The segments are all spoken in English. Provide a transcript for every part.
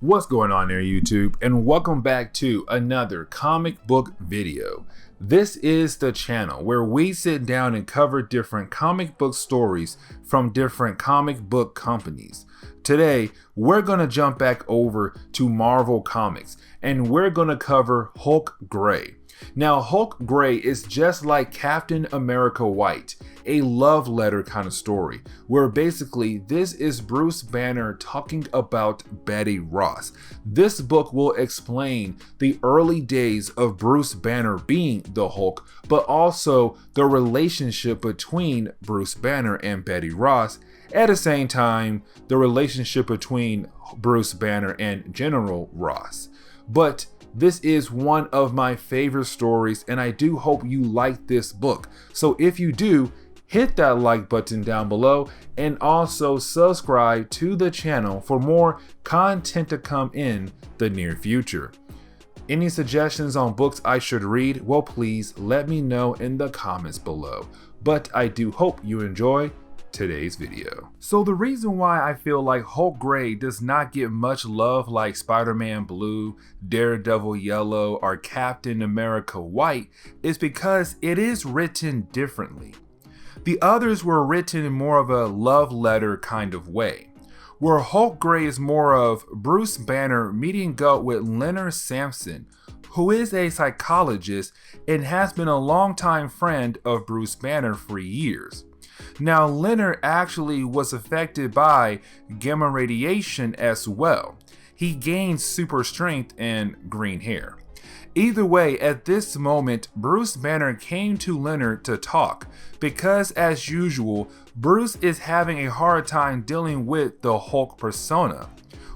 What's going on there, YouTube, and welcome back to another comic book video. This is the channel where we sit down and cover different comic book stories from different comic book companies. Today, we're going to jump back over to Marvel Comics and we're going to cover Hulk Gray. Now, Hulk Gray is just like Captain America White, a love letter kind of story, where basically this is Bruce Banner talking about Betty Ross. This book will explain the early days of Bruce Banner being the Hulk, but also the relationship between Bruce Banner and Betty Ross. At the same time, the relationship between Bruce Banner and General Ross. But this is one of my favorite stories, and I do hope you like this book. So if you do, hit that like button down below and also subscribe to the channel for more content to come in the near future. Any suggestions on books I should read? Well, please let me know in the comments below. But I do hope you enjoy today's video. So the reason why I feel like Hulk Gray does not get much love like Spider-Man Blue, Daredevil Yellow, or Captain America White is because it is written differently. The others were written in more of a love letter kind of way, where Hulk Gray is more of Bruce Banner meeting up with Leonard Samson, who is a psychologist and has been a longtime friend of Bruce Banner for years. Now, Leonard actually was affected by gamma radiation as well. He gained super strength and green hair. Either way, at this moment, Bruce Banner came to Leonard to talk because, as usual, Bruce is having a hard time dealing with the Hulk persona,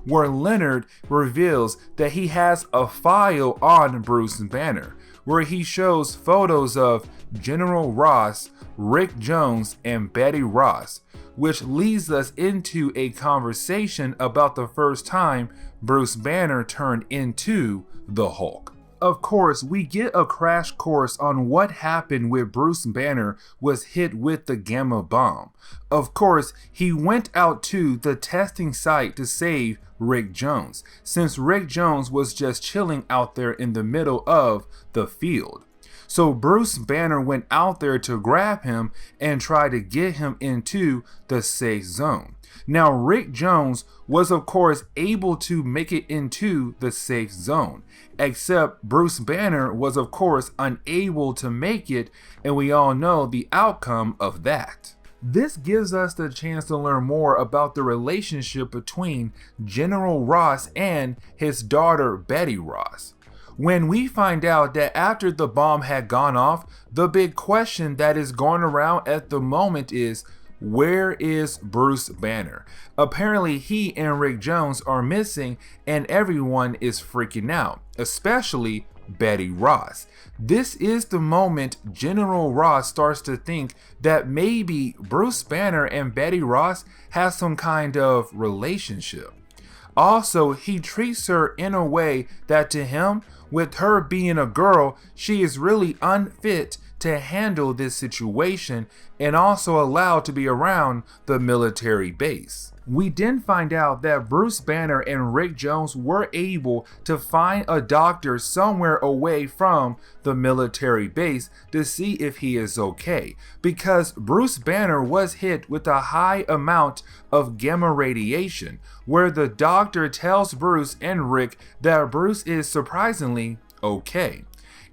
where Leonard reveals that he has a file on Bruce Banner, where he shows photos of General Ross, Rick Jones, and Betty Ross, which leads us into a conversation about the first time Bruce Banner turned into the Hulk. Of course, we get a crash course on what happened when Bruce Banner was hit with the gamma bomb. Of course, he went out to the testing site to save Rick Jones, since Rick Jones was just chilling out there in the middle of the field. So Bruce Banner went out there to grab him and try to get him into the safe zone. Now, Rick Jones was of course able to make it into the safe zone, except Bruce Banner was of course unable to make it, and we all know the outcome of that. This gives us the chance to learn more about the relationship between General Ross and his daughter Betty Ross. When we find out that after the bomb had gone off, the big question that is going around at the moment is, where is Bruce Banner? Apparently he and Rick Jones are missing and everyone is freaking out, especially Betty Ross. This is the moment General Ross starts to think that maybe Bruce Banner and Betty Ross have some kind of relationship. Also, he treats her in a way that to him, with her being a girl, she is really unfit to handle this situation and also allowed to be around the military base. We then find out that Bruce Banner and Rick Jones were able to find a doctor somewhere away from the military base to see if he is okay, because Bruce Banner was hit with a high amount of gamma radiation, where the doctor tells Bruce and Rick that Bruce is surprisingly okay,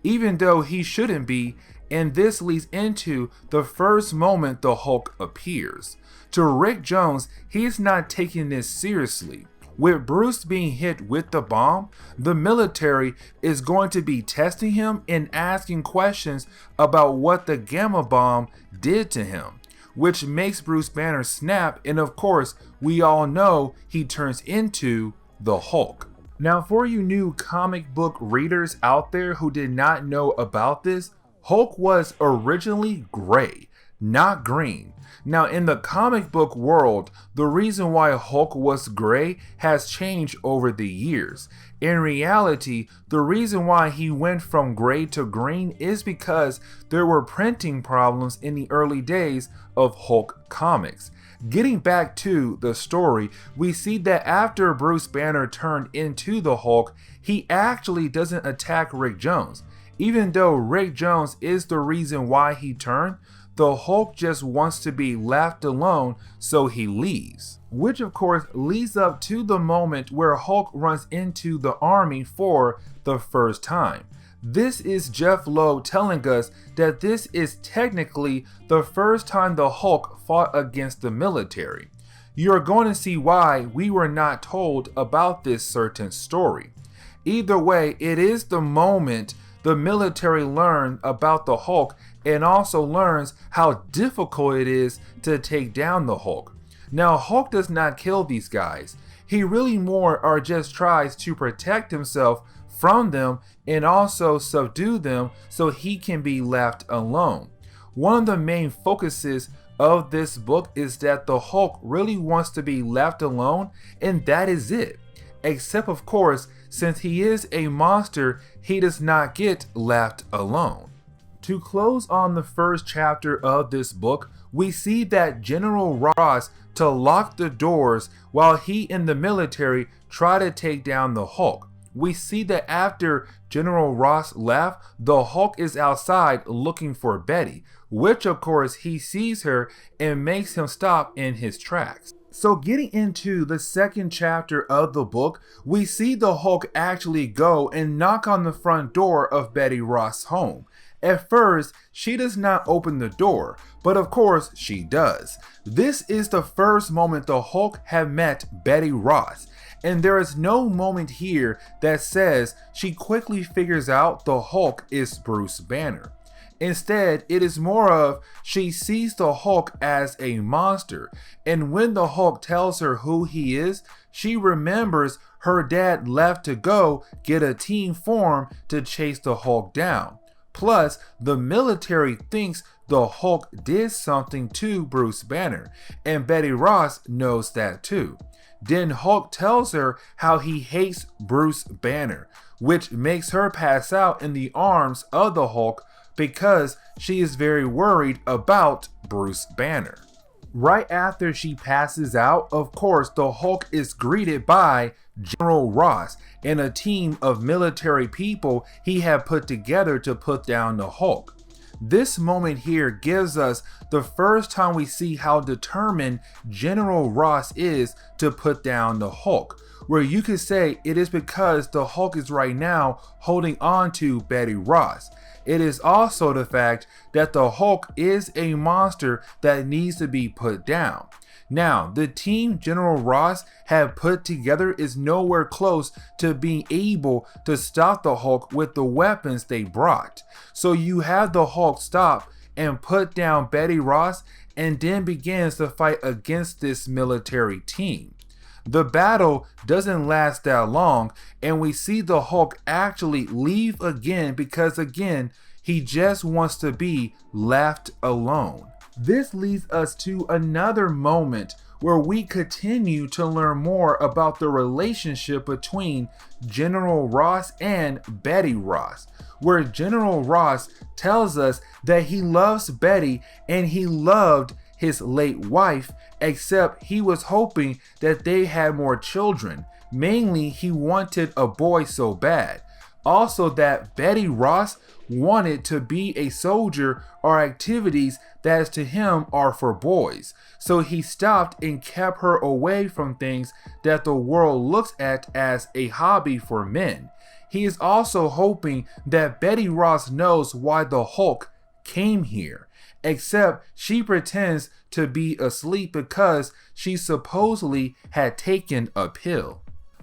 even though he shouldn't be. And this leads into the first moment the Hulk appears. To Rick Jones, he's not taking this seriously. With Bruce being hit with the bomb, the military is going to be testing him and asking questions about what the gamma bomb did to him, which makes Bruce Banner snap, and of course, we all know he turns into the Hulk. Now, for you new comic book readers out there who did not know about this, Hulk was originally gray, not green. Now, in the comic book world, the reason why Hulk was gray has changed over the years. In reality, the reason why he went from gray to green is because there were printing problems in the early days of Hulk comics. Getting back to the story, we see that after Bruce Banner turned into the Hulk, he actually doesn't attack Rick Jones. Even though Rick Jones is the reason why he turned, the Hulk just wants to be left alone, so he leaves. Which of course leads up to the moment where Hulk runs into the army for the first time. This is Jeph Loeb telling us that this is technically the first time the Hulk fought against the military. You're going to see why we were not told about this certain story. Either way, it is the moment the military learned about the Hulk and also learns how difficult it is to take down the Hulk. Now, Hulk does not kill these guys. He really more or just tries to protect himself from them and also subdue them so he can be left alone. One of the main focuses of this book is that the Hulk really wants to be left alone, and that is it. Except of course, since he is a monster, he does not get left alone. To close on the first chapter of this book, we see that General Ross to lock the doors while he and the military try to take down the Hulk. We see that after General Ross left, the Hulk is outside looking for Betty, which of course he sees her and makes him stop in his tracks. So getting into the second chapter of the book, we see the Hulk actually go and knock on the front door of Betty Ross' home. At first, she does not open the door, but of course she does. This is the first moment the Hulk have met Betty Ross, and there is no moment here that says she quickly figures out the Hulk is Bruce Banner. Instead, it is more of she sees the Hulk as a monster, and when the Hulk tells her who he is, she remembers her dad left to go get a team formed to chase the Hulk down. Plus, the military thinks the Hulk did something to Bruce Banner, and Betty Ross knows that too. Then Hulk tells her how he hates Bruce Banner, which makes her pass out in the arms of the Hulk because she is very worried about Bruce Banner. Right after she passes out, of course, the Hulk is greeted by General Ross and a team of military people he had put together to put down the Hulk. This moment here gives us the first time we see how determined General Ross is to put down the Hulk, where you could say it is because the Hulk is right now holding on to Betty Ross. It is also the fact that the Hulk is a monster that needs to be put down. Now, the team General Ross had put together is nowhere close to being able to stop the Hulk with the weapons they brought. So you have the Hulk stop and put down Betty Ross and then begins to fight against this military team. The battle doesn't last that long, and we see the Hulk actually leave again because again, he just wants to be left alone. This leads us to another moment where we continue to learn more about the relationship between General Ross and Betty Ross, where General Ross tells us that he loves Betty and he loved his late wife, except he was hoping that they had more children. Mainly, he wanted a boy so bad. Also, that Betty Ross wanted to be a soldier or activities that to him are for boys. So he stopped and kept her away from things that the world looks at as a hobby for men. He is also hoping that Betty Ross knows why the Hulk came here, except she pretends to be asleep because she supposedly had taken a pill.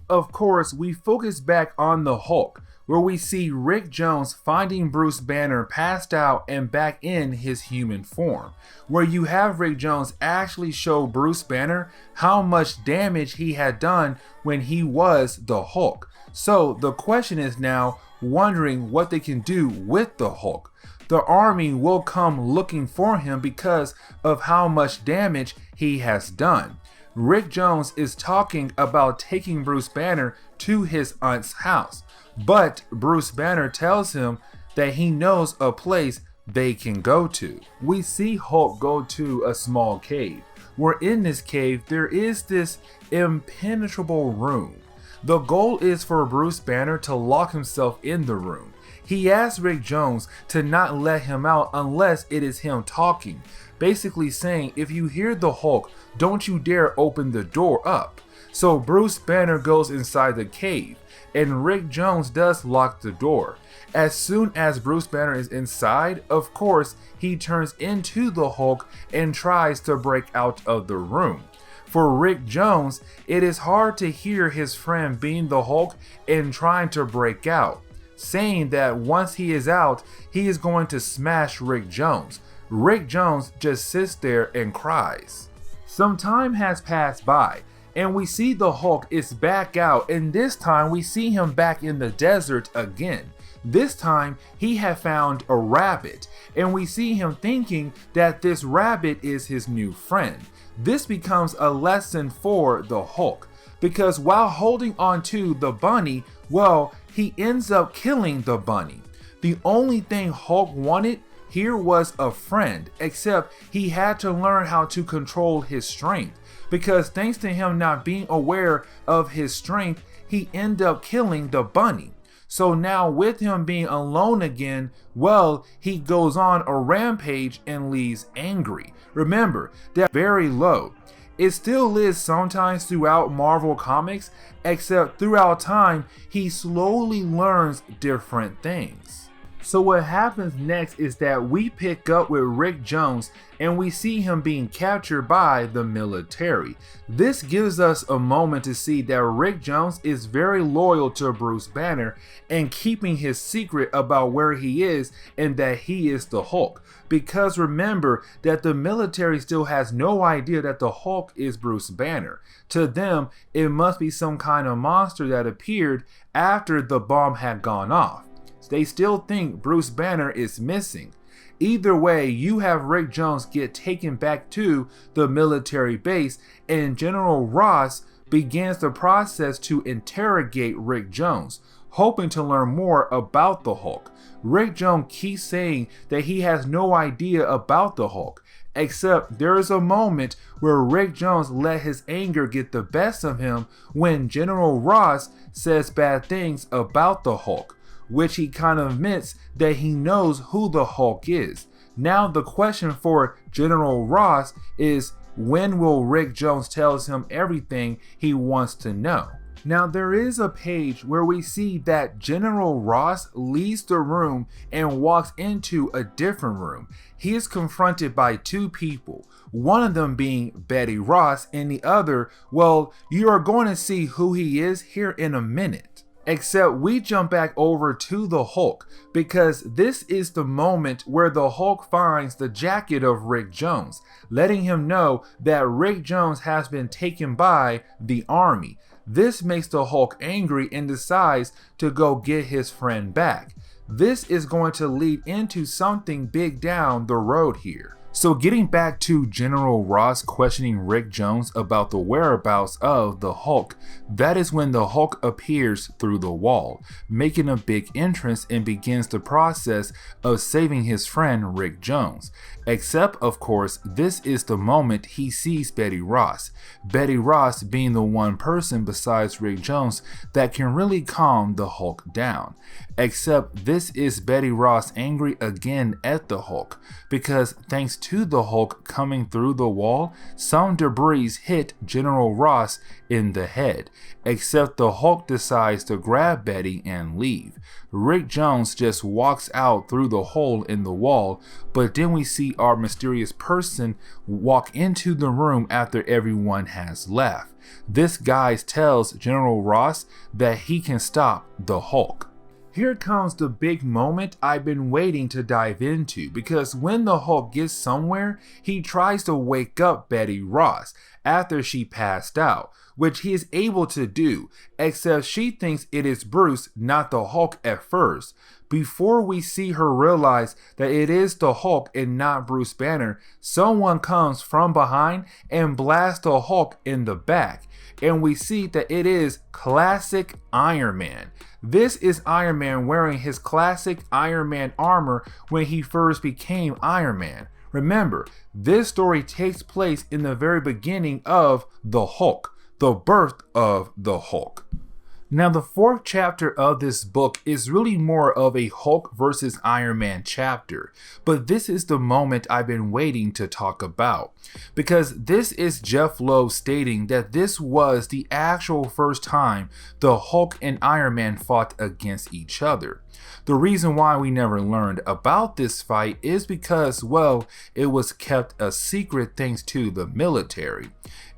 Of course, we focus back on the Hulk, where we see Rick Jones finding Bruce Banner passed out and back in his human form, where you have Rick Jones actually show Bruce Banner how much damage he had done when he was the Hulk. So the question is now wondering what they can do with the Hulk. The army will come looking for him because of how much damage he has done. Rick Jones is talking about taking Bruce Banner to his aunt's house, but Bruce Banner tells him that he knows a place they can go to. We see Hulk go to a small cave, where in this cave there is this impenetrable room. The goal is for Bruce Banner to lock himself in the room. He asks Rick Jones to not let him out unless it is him talking, basically saying, if you hear the Hulk, don't you dare open the door up. So Bruce Banner goes inside the cave, and Rick Jones does lock the door. As soon as Bruce Banner is inside, of course, he turns into the Hulk and tries to break out of the room. For Rick Jones, it is hard to hear his friend being the Hulk and trying to break out, saying that once he is out, he is going to smash Rick Jones. Rick Jones just sits there and cries. Some time has passed by, and we see the Hulk is back out, and this time we see him back in the desert again. This time he had found a rabbit, and we see him thinking that this rabbit is his new friend. This becomes a lesson for the Hulk, because while holding on to the bunny, well, he ends up killing the bunny. The only thing Hulk wanted here was a friend, except he had to learn how to control his strength, because thanks to him not being aware of his strength, he ended up killing the bunny. So now with him being alone again, well, he goes on a rampage and leaves angry. Remember, that very low. It still is sometimes throughout Marvel Comics, except throughout time, he slowly learns different things. So what happens next is that we pick up with Rick Jones and we see him being captured by the military. This gives us a moment to see that Rick Jones is very loyal to Bruce Banner and keeping his secret about where he is and that he is the Hulk. Because remember that the military still has no idea that the Hulk is Bruce Banner. To them, it must be some kind of monster that appeared after the bomb had gone off. They still think Bruce Banner is missing. Either way, you have Rick Jones get taken back to the military base, and General Ross begins the process to interrogate Rick Jones, hoping to learn more about the Hulk. Rick Jones keeps saying that he has no idea about the Hulk, except there is a moment where Rick Jones let his anger get the best of him when General Ross says bad things about the Hulk, which he kind of admits that he knows who the Hulk is. Now the question for General Ross is, when will Rick Jones tell him everything he wants to know? Now there is a page where we see that General Ross leaves the room and walks into a different room. He is confronted by two people, one of them being Betty Ross and the other, well, you are going to see who he is here in a minute. Except we jump back over to the Hulk, because this is the moment where the Hulk finds the jacket of Rick Jones, letting him know that Rick Jones has been taken by the army. This makes the Hulk angry and decides to go get his friend back. This is going to lead into something big down the road here. So getting back to General Ross questioning Rick Jones about the whereabouts of the Hulk, that is when the Hulk appears through the wall, making a big entrance and begins the process of saving his friend Rick Jones. Except, of course, this is the moment he sees Betty Ross. Betty Ross being the one person besides Rick Jones that can really calm the Hulk down. Except this is Betty Ross angry again at the Hulk, because thanks to the Hulk coming through the wall, some debris hit General Ross in the head. Except the Hulk decides to grab Betty and leave. Rick Jones just walks out through the hole in the wall, but then we see our mysterious person walk into the room after everyone has left. This guy tells General Ross that he can stop the Hulk. Here comes the big moment I've been waiting to dive into, because when the Hulk gets somewhere, he tries to wake up Betty Ross after she passed out, which he is able to do, except she thinks it is Bruce, not the Hulk at first. Before we see her realize that it is the Hulk and not Bruce Banner, someone comes from behind and blasts the Hulk in the back, and we see that it is classic Iron Man. This is Iron Man wearing his classic Iron Man armor when he first became Iron Man. Remember, this story takes place in the very beginning of the Hulk, the birth of the Hulk. Now, the fourth chapter of this book is really more of a Hulk versus Iron Man chapter, but this is the moment I've been waiting to talk about, because this is Jeph Loeb stating that this was the actual first time the Hulk and Iron Man fought against each other. The reason why we never learned about this fight is because, well, it was kept a secret thanks to the military.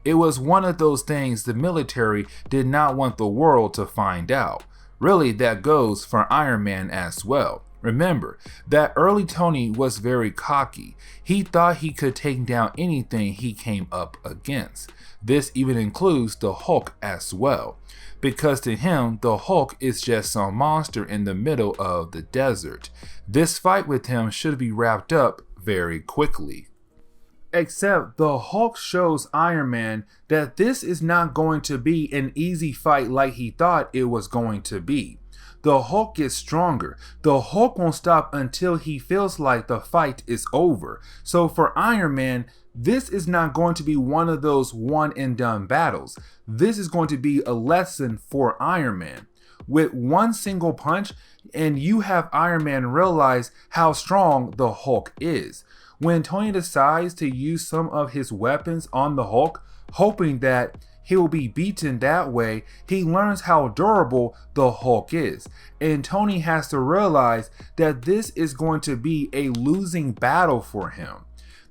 It was one of those things the military did not want the world to find out. Really, that goes for Iron Man as well. Remember that early Tony was very cocky. He thought he could take down anything he came up against. This even includes the Hulk as well, because to him, the Hulk is just some monster in the middle of the desert. This fight with him should be wrapped up very quickly. Except the Hulk shows Iron Man that this is not going to be an easy fight like he thought it was going to be. The Hulk gets stronger. The Hulk won't stop until he feels like the fight is over. So for Iron Man, this is not going to be one of those one and done battles. This is going to be a lesson for Iron Man. With one single punch, and you have Iron Man realize how strong the Hulk is. When Tony decides to use some of his weapons on the Hulk, hoping that he will be beaten that way, he learns how durable the Hulk is. And Tony has to realize that this is going to be a losing battle for him.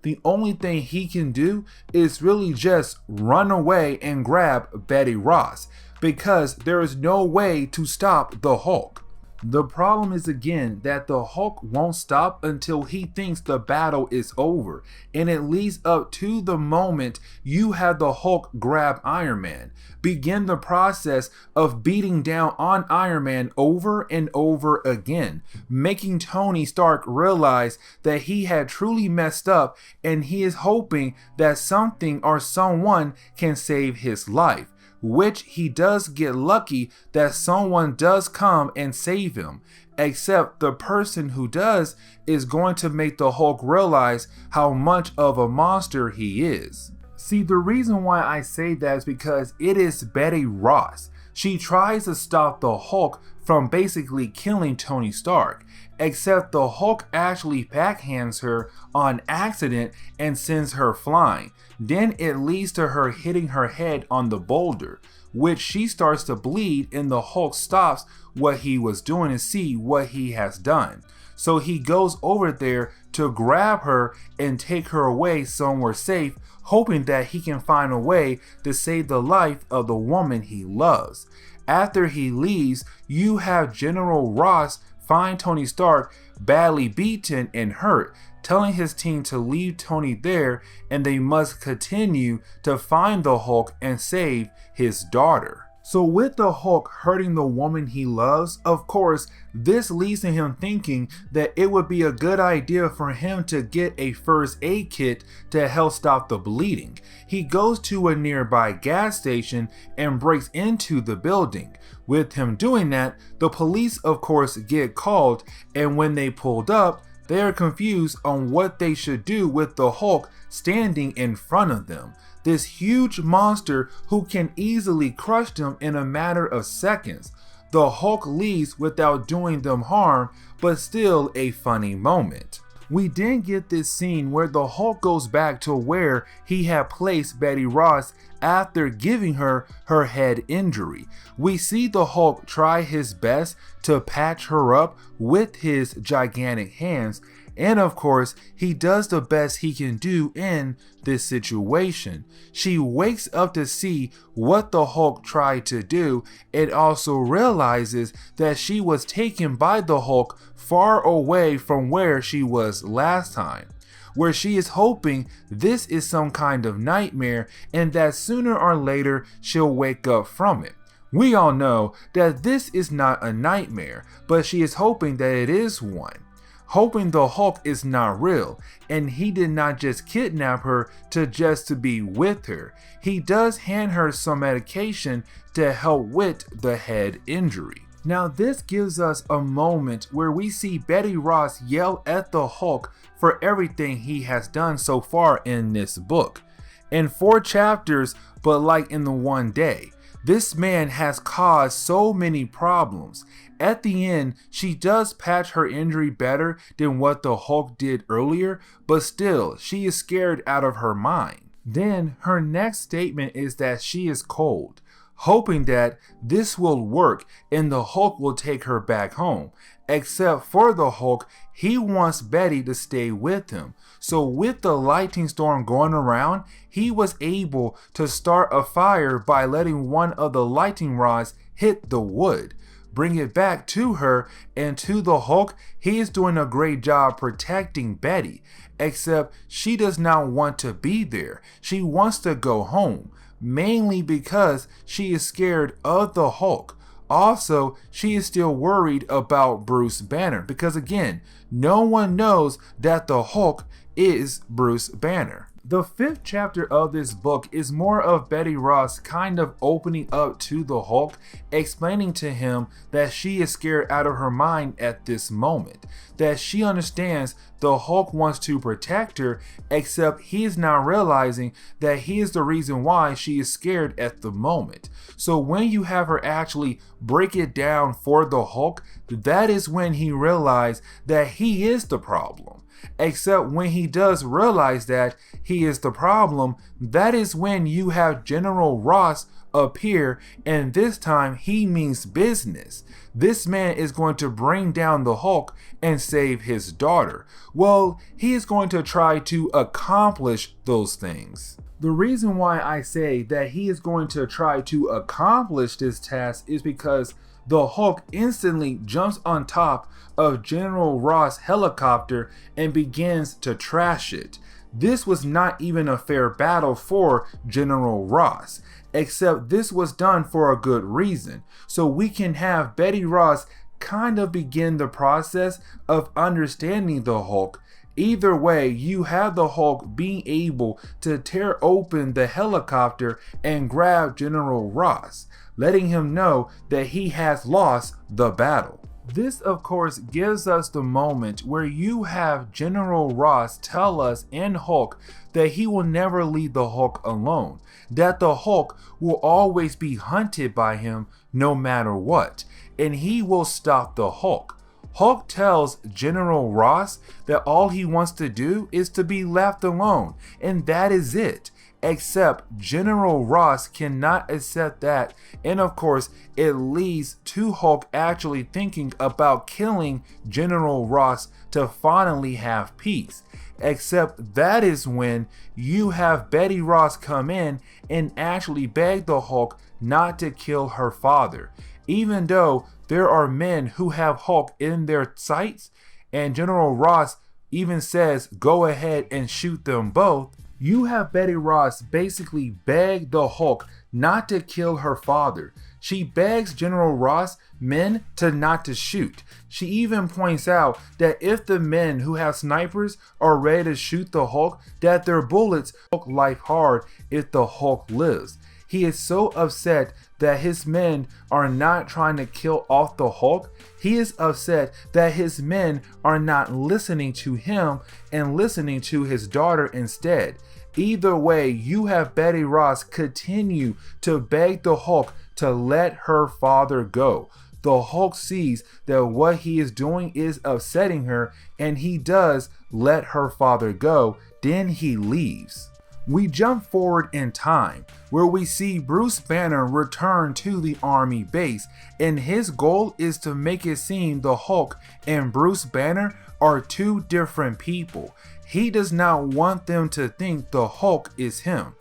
The only thing he can do is really just run away and grab Betty Ross, because there is no way to stop the Hulk. The problem is again that the Hulk won't stop until he thinks the battle is over, and it leads up to the moment you have the Hulk grab Iron Man, begin the process of beating down on Iron Man over and over again, making Tony Stark realize that he had truly messed up, and he is hoping that something or someone can save his life. Which he does get lucky that someone does come and save him, except the person who does is going to make the Hulk realize how much of a monster he is. See, the reason why I say that is because it is Betty Ross. She tries to stop the Hulk from basically killing Tony Stark, except the Hulk actually backhands her on accident and sends her flying. Then it leads to her hitting her head on the boulder, which she starts to bleed, and the Hulk stops what he was doing to see what he has done. So he goes over there to grab her and take her away somewhere safe, hoping that he can find a way to save the life of the woman he loves. After he leaves, you have General Ross find Tony Stark badly beaten and hurt, telling his team to leave Tony there and they must continue to find the Hulk and save his daughter. So with the Hulk hurting the woman he loves, of course, this leads to him thinking that it would be a good idea for him to get a first aid kit to help stop the bleeding. He goes to a nearby gas station and breaks into the building. With him doing that, the police of course get called, and when they pulled up, they are confused on what they should do with the Hulk standing in front of them. This huge monster who can easily crush them in a matter of seconds. The Hulk leaves without doing them harm, but still a funny moment. We then get this scene where the Hulk goes back to where he had placed Betty Ross after giving her her head injury. We see the Hulk try his best to patch her up with his gigantic hands, and of course, he does the best he can do in this situation. She wakes up to see what the Hulk tried to do, and also realizes that she was taken by the Hulk far away from where she was last time, where she is hoping this is some kind of nightmare and that sooner or later she'll wake up from it. We all know that this is not a nightmare, but she is hoping that it is one. Hoping the Hulk is not real, and he did not just kidnap her to be with her. He does hand her some medication to help with the head injury. Now this gives us a moment where we see Betty Ross yell at the Hulk for everything he has done so far in this book. In 4 chapters, but like in the one day, this man has caused so many problems. At the end, she does patch her injury better than what the Hulk did earlier, but still, she is scared out of her mind. Then her next statement is that she is cold, hoping that this will work and the Hulk will take her back home. Except for the Hulk, he wants Betty to stay with him. So with the lightning storm going around, he was able to start a fire by letting one of the lightning rods hit the wood, bring it back to her, and to the Hulk, he is doing a great job protecting Betty. Except she does not want to be there. She wants to go home, mainly because she is scared of the Hulk. Also, she is still worried about Bruce Banner because again, no one knows that the Hulk is Bruce Banner. The 5th chapter of this book is more of Betty Ross kind of opening up to the Hulk, explaining to him that she is scared out of her mind at this moment, that she understands the Hulk wants to protect her, except he is now realizing that he is the reason why she is scared at the moment. So when you have her actually break it down for the Hulk, that is when he realized that he is the problem. Except when he does realize that he is the problem, that is when you have General Ross appear, and this time he means business. This man is going to bring down the Hulk and save his daughter. Well, he is going to try to accomplish those things. The reason why I say that he is going to try to accomplish this task is because the Hulk instantly jumps on top of General Ross' helicopter and begins to trash it. This was not even a fair battle for General Ross, except this was done for a good reason. So we can have Betty Ross kind of begin the process of understanding the Hulk. Either way, you have the Hulk being able to tear open the helicopter and grab General Ross, letting him know that he has lost the battle. This, of course, gives us the moment where you have General Ross tell us in Hulk that he will never leave the Hulk alone, that the Hulk will always be hunted by him no matter what, and he will stop the Hulk. Hulk tells General Ross that all he wants to do is to be left alone, and that is it. Except General Ross cannot accept that, and of course it leads to Hulk actually thinking about killing General Ross to finally have peace. Except that is when you have Betty Ross come in and actually beg the Hulk not to kill her father, even though there are men who have Hulk in their sights, and General Ross even says go ahead and shoot them both. You have Betty Ross basically beg the Hulk not to kill her father. She begs General Ross men to not to shoot. She even points out that if the men who have snipers are ready to shoot the Hulk, that their bullets Hulk life hard if the Hulk lives. He is so upset that his men are not trying to kill off the Hulk. He is upset that his men are not listening to him and listening to his daughter instead. Either way, you have Betty Ross continue to beg the Hulk to let her father go. The Hulk sees that what he is doing is upsetting her, and he does let her father go. Then he leaves. We jump forward in time where we see Bruce Banner return to the army base, and his goal is to make it seem the Hulk and Bruce Banner are two different people. He does not want them to think the Hulk is him.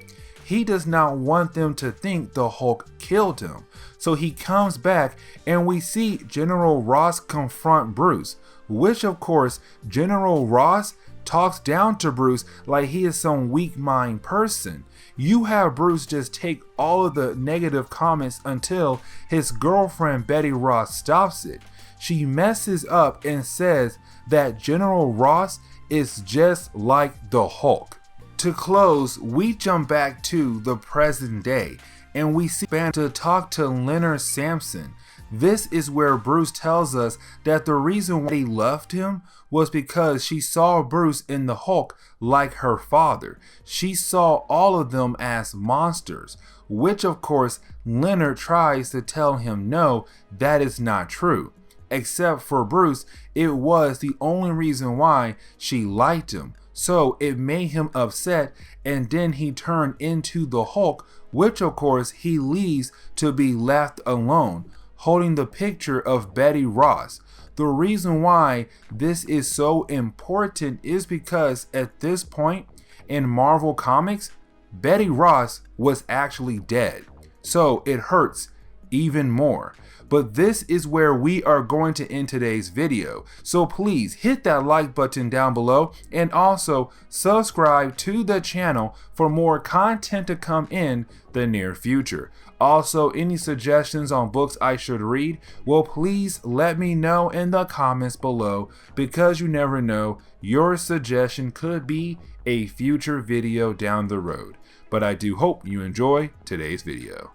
He does not want them to think the Hulk killed him. So he comes back and we see General Ross confront Bruce, which of course General Ross talks down to Bruce like he is some weak-minded person. You have Bruce just take all of the negative comments until his girlfriend Betty Ross stops it. She messes up and says that General Ross is just like the Hulk. To close, we jump back to the present day and we see Banner to talk to Leonard Samson, This is where Bruce tells us that the reason why he loved him was because she saw Bruce in the Hulk like her father. She saw all of them as monsters, which of course Leonard tries to tell him no, that is not true. Except for Bruce, it was the only reason why she liked him. So it made him upset, and then he turned into the Hulk, which of course he leaves to be left alone, holding the picture of Betty Ross. The reason why this is so important is because at this point in Marvel Comics, Betty Ross was actually dead. So it hurts even more. But this is where we are going to end today's video. So please hit that like button down below and also subscribe to the channel for more content to come in the near future. Also, any suggestions on books I should read, well, please let me know in the comments below, because you never know, your suggestion could be a future video down the road. But I do hope you enjoy today's video.